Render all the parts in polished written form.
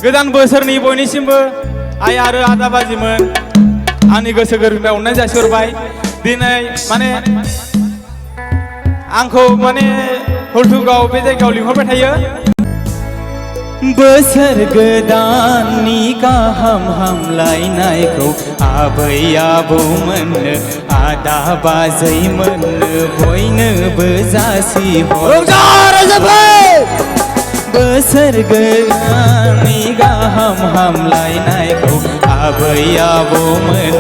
गोदान बोसोरनि बयनिसिमबो आइ आरो आदा बाजिमोन आंनि गोसो गोरबोनिफ्राय अननाय जासिहरबाय। दिनै माने आंखौ माने हल्थुगाव बे जायगायाव लिंहरबाय थायो। बोसोर गोदाननि गाहाम हामलायनायखौ आबै आबौमोननो आदा बाजैमोननो बयनोबो जासिहर। बोसोर गोदाननि गाहाम हामलायनायखौ आबै आबौमोन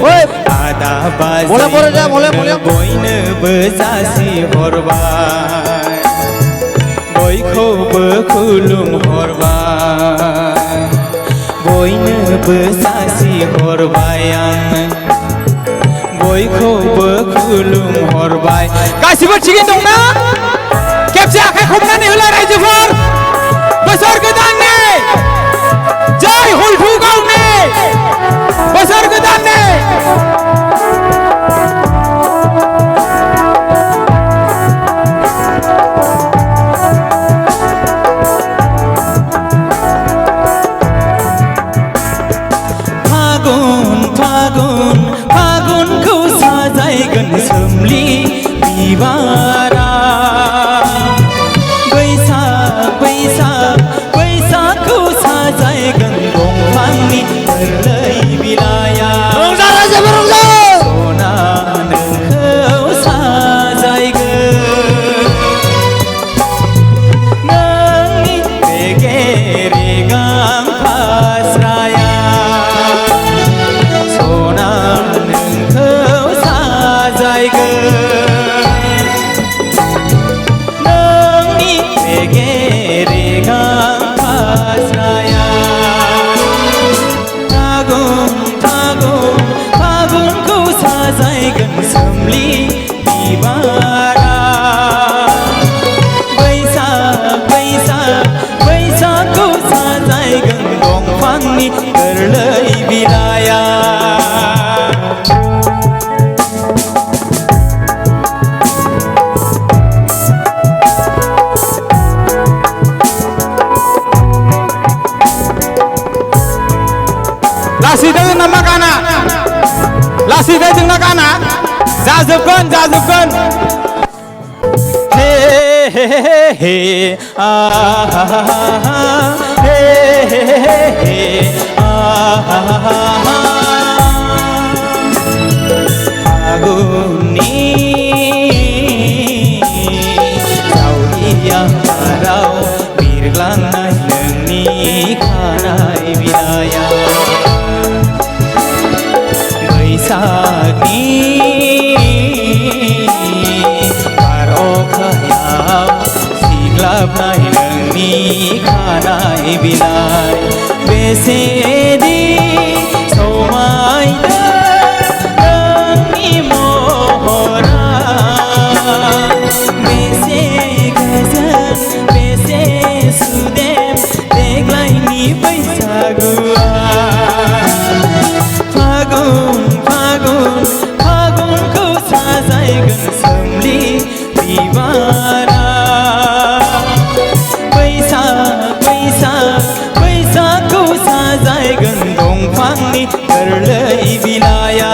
आदा बाजैमोननो बयनोबो जासिहरबाय। बयखौबो खुलुमहरबाय बयनोबो जासिहरबाय आं बयखौबो खुलुमहरबाय। गासिबो थिगैनो दंना? खेबसे आखाइ खबनानै होला रायजोफोर। बोसोर गोदाननि जय हल्थुगावनि बोसोर गोदाननि फागुनखौ साजायगोन सोमलि बिबारा बैसागखौ साजायगोन दंफांनि गोरलै बिलाइया। सना नोंखौ साजायगोन नोंनि रेगे रेगां फास्राया। सना नोंखौ साजायगोन नोंनि रेगे रेगां फास्राया। फागुनखौ साजायगोन सोमलि बिबारा बैसागखौ साजायगोन दंफांनि गोरलै बिलाइया। लासैनो नामा गाना लासैनो जोंना गाना जाजोबगोन हे हे हे आ हे हे आ फागुननि जावलिया बाराव बिरग्लांनाय नोंनि खानाय बिलाइया। बैसागनि बार अखायाव सिग्लाबनाय नोंनि खानाय बिलाइ। बेसेदि समायना नोंनि महरा बेसे गोजोन बेसे सुदेम देग्लायनि बैसागुआ। फागुनखौ साजायगोन सोमलि बिबारा बैसागखौ साजायगोन दंफांनि गोरलै बिलाइया।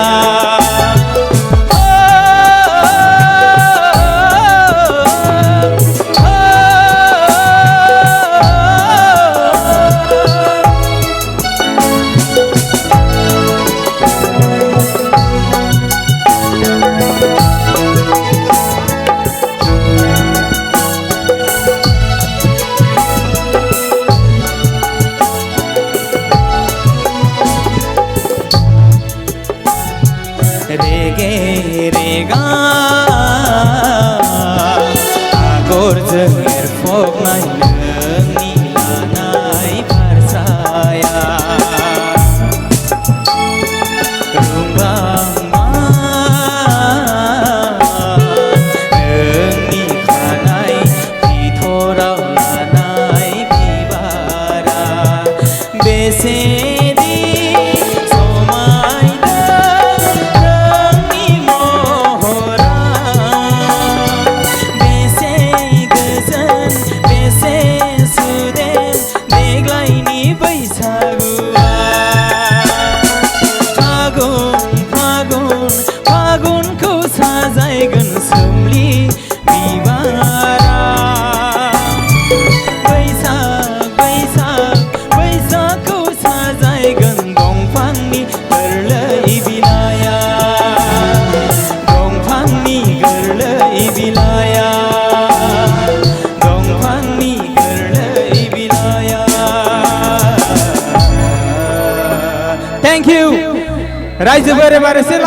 रायजो बारे बारेसे